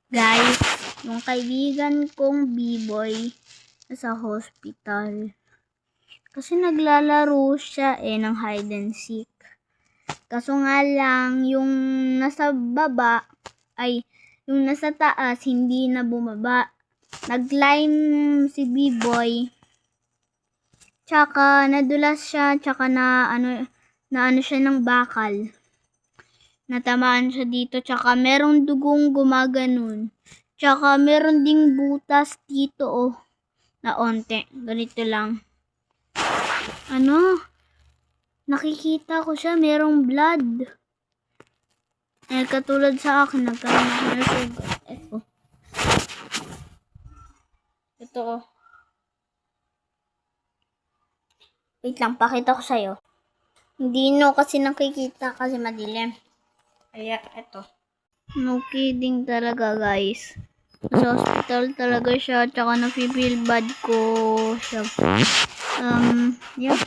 Guys, yung kaibigan kong B-boy nasa hospital. Kasi naglalaro siya ng hide and seek. Kaso nga lang, yung nasa baba, yung nasa taas, hindi na bumaba. Nag-climb si B-boy. Tsaka nadulas siya, tsaka na ano siya ng bakal. Natamaan siya dito, tsaka merong dugong gumaganon. Tsaka meron ding butas dito na onte. Ganito lang. Nakikita ko siya, merong blood. Katulad sa akin, nagkaroon ako ng sugat. Ito. Wait lang, pakita ko sa'yo. Hindi kasi nakikita kasi madilim. Kaya, eto. No kidding talaga, guys. Sa hospital talaga siya, tsaka na-feel bad ko siya. Yeah.